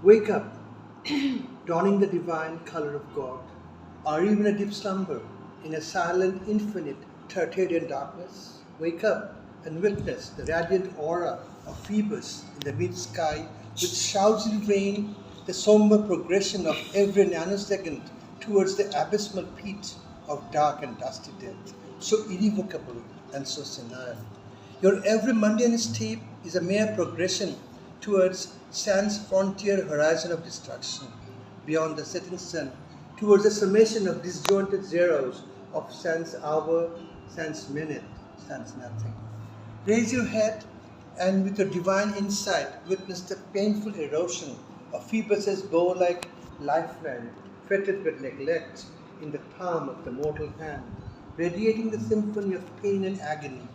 Wake up, donning the divine color of God. Are you in a deep slumber, in a silent, infinite, Tertian darkness? Wake up and witness the radiant aura of Phoebus in the mid-sky, which shouts in vain the somber progression of every nanosecond towards the abysmal pit of dark and dusty death, so irrevocable and so senile. Your every mundane step is a mere progression towards Sand's frontier horizon of destruction, beyond the setting sun, towards the summation of disjointed zeros of Sand's hour, Sand's minute, Sand's nothing. Raise your head and with your divine insight witness the painful erosion of Phoebus's bow-like lifeline, fettered with neglect in the palm of the mortal hand, radiating the symphony of pain and agony,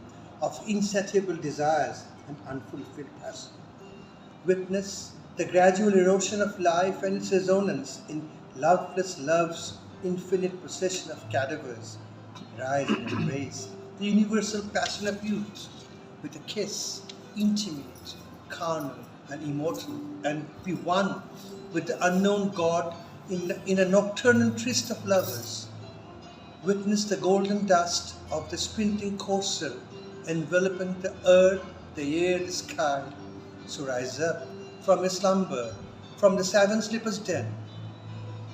of insatiable desires and unfulfilled passion. Witness the gradual erosion of life and its resonance in loveless love's infinite procession of cadavers. Rise and embrace the universal passion of youth with a kiss, intimate, carnal, and immortal, and be one with the unknown God in a nocturnal tryst of lovers. Witness the golden dust of the sprinting courser enveloping the earth, the air, the sky. So rise up from a slumber, from the seven sleepers' den.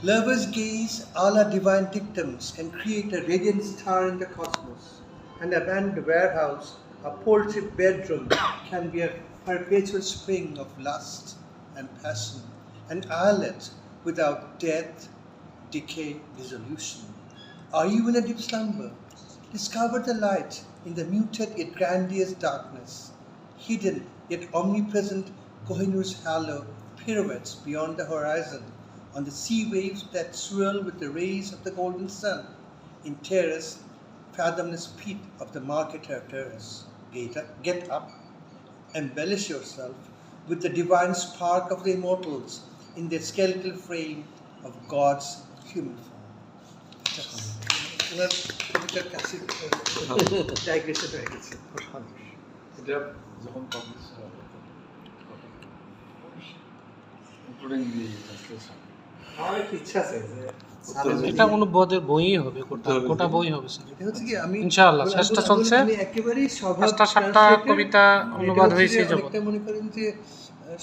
Lovers' gaze, all our divine dictums, can create a radiant star in the cosmos. An abandoned warehouse, a poultry bedroom, can be a perpetual spring of lust and passion, an islet without death, decay, dissolution. Are you in a deep slumber? Discover the light in the muted yet grandiose darkness. Hidden yet omnipresent Kohinoor's halo pirouettes beyond the horizon on the sea waves that swirl with the rays of the golden sun in terrace, fathomless pit of the marketer terrace. Get up, embellish yourself with the divine spark of the immortals in the skeletal frame of God's human form. Digression হয়ে গেছে। এটা যখন publish হবে including দি translation আমার একটু ইচ্ছা আছে যে এটা অনুবাদের বইই হবে, গোটা বই হবে স্যার। এটা হচ্ছে কি আমি ইনশাআল্লাহ চেষ্টা চলছে। আমি একেবারেই স্বভাব 5টা কবিতা অনুবাদ হয়েছে যাব। একটা মনে করেন যে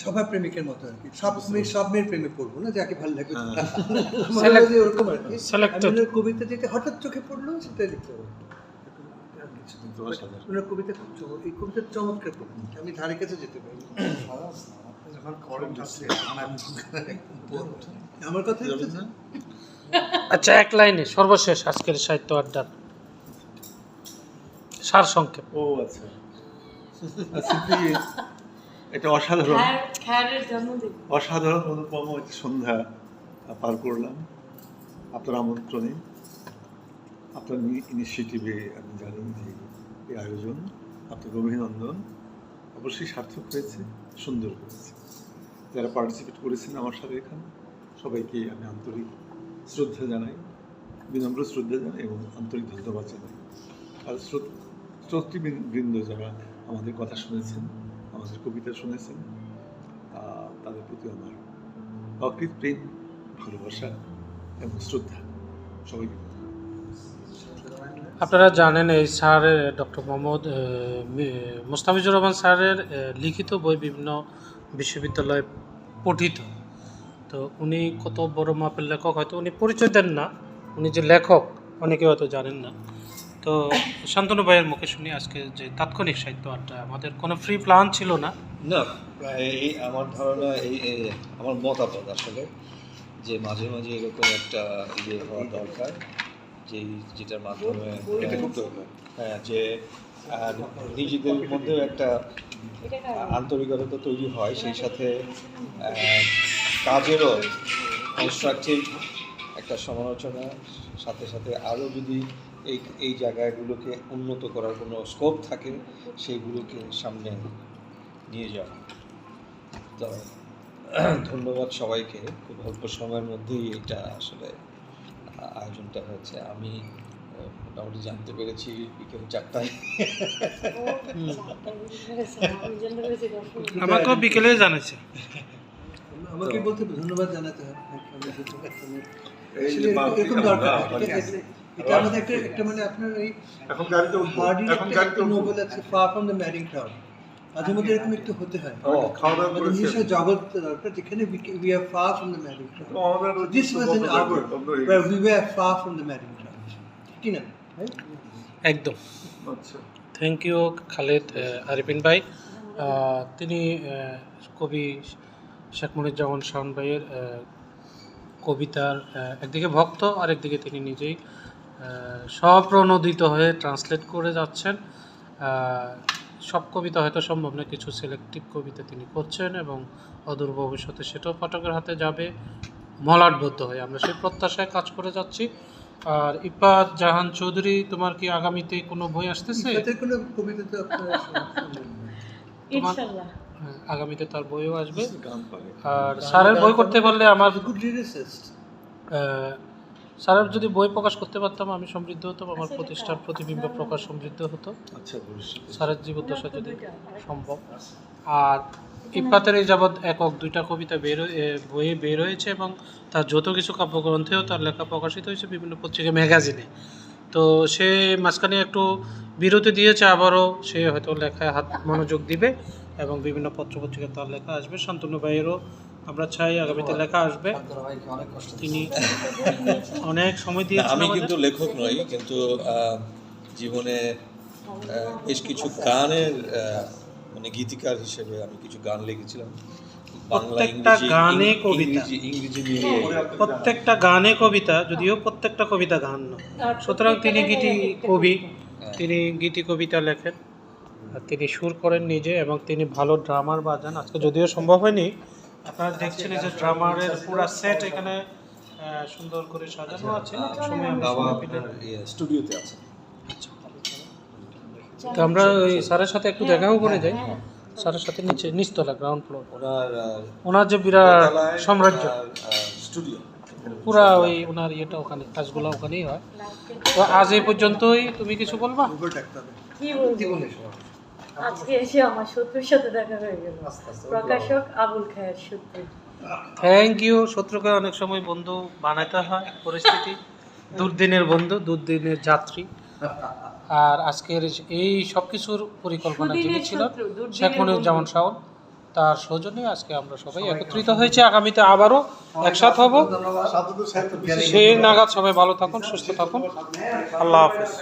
স্বভাব প্রেমিকের মতো আর কি, সব মেয়ের প্রেমে পড়বো না, যাকে ভালো লাগে ওরকম আর কি। আমি কবিতা যেটা হঠাৎ চোখে পড়লো সেটা লিখতে হবে। ওনার কবিতা খুব এই কবিতার চমৎকার কবিতা, আমি ধারে কাছে যেতে পারি। আমার কথা আচ্ছা, এক লাইনে সর্বশেষ আজকের সাহিত্য আড্ডার সার সংক্ষেপ। ও আচ্ছা, এটা অসাধারণ অনুপম একটি সন্ধ্যা পার করলাম আপনার আমন্ত্রণে, আপনার ইনিশিয়েটিভে। আমি জানি যে এই আয়োজন, আপনাকে অভিনন্দন। অবশ্যই সার্থক হয়েছে, সুন্দর হয়েছে। যারা পার্টিসিপেট করেছেন আমার সাথে এখানে সবাইকে আমি আন্তরিক শ্রদ্ধা জানাই, বিনম্র শ্রদ্ধা জানাই এবং আন্তরিক ধন্যবাদ জানাই। আর শ্রোতৃবৃন্দ যারা আমাদের কথা শুনেছেন, আমাদের কবিতা শুনেছেন, তাদের প্রতি আমার অকৃত প্রেম, ভালোবাসা এবং শ্রদ্ধা। সবাইকে আপনারা জানেন এই স্যারের ডক্টর মোহাম্মদ মোস্তাফিজুর রহমান স্যারের লিখিত বই বিভিন্ন বিশ্ববিদ্যালয়ে পঠিত। তো উনি কত বড় মাপের লেখক হয়তো উনি পরিচয় দেন না, উনি যে লেখক অনেকে হয়তো জানেন না। তো শান্তনু ভাইয়ের মুখে শুনি আজকে যে তাৎক্ষণিক সাহিত্য আড্ডা, আমাদের কোনো ফ্রি প্ল্যান ছিল না। এই আমার ধারণা, এই আমার মতামত আসলে যে মাঝে মাঝে এরকম একটা ইয়ে হওয়া দরকার, যেটার মাধ্যমে যে নিজেদের মধ্যেও একটা আন্তরিকতা তৈরি হয়, সেই সাথে কাজেরও কনস্ট্রাকটিভ একটা সমালোচনা, সাথে সাথে আরও যদি এই জায়গাগুলোকে উন্নত করার কোনো স্কোপ থাকে সেইগুলোকে সামনে নিয়ে যাওয়া। তো ধন্যবাদ সবাইকে, খুব অল্প সময়ের মধ্যেই এটা আসলে আয়োজনটা হয়েছে। আমি মোটামুটি জানতে পেরেছি বিকেল 4টায়। আমাকেও বিকেলে জানাইছে। আমাকে বলতে ধন্যবাদ জানাতে হয়। এই যে এরকম দরকার। এটা আমাদের একটা মানে আপনার এই এখন গাড়িতে হার্ডির এখন একটা গাড়িতে নোবেল আছে, ফার ফ্রম দ্য ম্যারিং ক্রাউড। মাঝে মধ্যে এরকম একটু হতে হয়। খাওয়া দাওয়া আমাদের করেছেন? নিজস্ব জগৎ দরকার, যেখানে we are far from the ম্যারিং crowd. আমাদের This was an hour where we were far from the marrying crowd. কি না? একদম। আচ্ছা থ্যাংক ইউ খালেদ আরিফিন ভাই। তিনি কবি শেখ মুজিবুর শাওন ভাইয়ের কবিতার একদিকে ভক্ত, আরেকদিকে তিনি নিজেই স্বপ্রণোদিত হয়ে ট্রান্সলেট করে যাচ্ছেন। সব কবিতা হয়তো সম্ভব না, কিছু সিলেক্টিভ কবিতা তিনি করছেন এবং অদূর ভবিষ্যতে সেটাও পাঠকের হাতে যাবে মলাটবদ্ধ হয়ে। আমরা সেই প্রত্যাশায় কাজ করে যাচ্ছি। আর ইফাত জাহান চৌধুরী, তোমার কি আগামীতে কোনো বই আসতেছে? ইফাতের কোনো কবিতা তো আপনারা শুনবেন। ইনশাআল্লাহ আগামীতে তার বইও আসবে। গান পারে। আর স্যারের বই করতে পারলে আমার গুড লিরিসিস্ট। স্যারের যদি বই প্রকাশ করতে পারতাম আমি সমৃদ্ধ হতাম, আমার প্রতিষ্ঠার প্রতিবিম্ব প্রকাশ সমৃদ্ধ হতো আচ্ছা ভবিষ্যতে স্যারের জীবদ্দশা যদি সম্ভব। আর ইফাতের এই যাবৎ একক 2টা কবিতা বইয়ে বের হয়েছে এবং তার যত কিছু কাব্যগ্রন্থেও তার লেখা প্রকাশিত হয়েছে বিভিন্ন পত্রিকা ম্যাগাজিনে। তো সে মাঝখানে একটু বিরতি দিয়েছে, আবারও সে হয়তো লেখায় হাত মনোযোগ দিবে এবং বিভিন্ন পত্রপত্রিকায় তার লেখা আসবে। শান্তনু ভাইয়েরও আমরা চাই আগামীতে লেখা আসবে। তিনি অনেক সময় দিয়েছেন আমি আমাদের। কিন্তু লেখক নই, কিন্তু জীবনে বেশ কিছু গানের মানে গীতিকার হিসেবে আমি কিছু গান লিখেছিলাম, বাংলা প্রত্যেকটা গানে কবিতা, ইংরেজি মিলিয়ে। প্রত্যেকটা গানে কবিতা, যদিও প্রত্যেকটা কবিতা গান নয়। সুতরাং তিনি গীতি কবি, তিনি গীতি কবিতা লেখেন, আর তিনি সুর করেন নিজে এবং তিনি ভালো ড্রামার বাজান। আজকে যদিও সম্ভব হয়নি, আপনারা দেখছেন এই যে ড্রামারের পুরো সেট এখানে সুন্দর করে সাজানো আছে। সময় আমরা বাবা সময় পেলে আপনার স্টুডিওতে আছে। তো আমরা ওই স্যারের সাথে একটু দেখাও করে যাই। স্যারের সাথে নিচতলা গ্রাউন্ড ফ্লোর, ওনার যে বিরাট সাম্রাজ্য, স্টুডিও পুরা ওই ওনার ইয়েটা ওখানে, কাজগুলো ওখানেই হয়। তো আজ এই পর্যন্তই। তুমি কিছু বলবা? কি বলবো, আজকে এসে আমার শত্রুর সাথে দেখা হয়ে গেল, প্রকাশক আবুল খায়ের শত্রু। Thank you. শত্রুকে অনেক সময় বন্ধু বানাতে হয়, পরিস্থিতি দুর্দিনের বন্ধু, দুর্দিনের যাত্রী। আর আজকের এই সব কিছুর পরিকল্পনা যিনি ছিলেন শেখ মুজিবুর শাওন, তার সৌজন্যে আজকে আমরা সবাই একত্রিত হয়েছি। আগামীতে আবারও একসাথ হব। সেই নাগাদ সবাই ভালো থাকুন, সুস্থ থাকুন। আল্লাহ হাফেজ।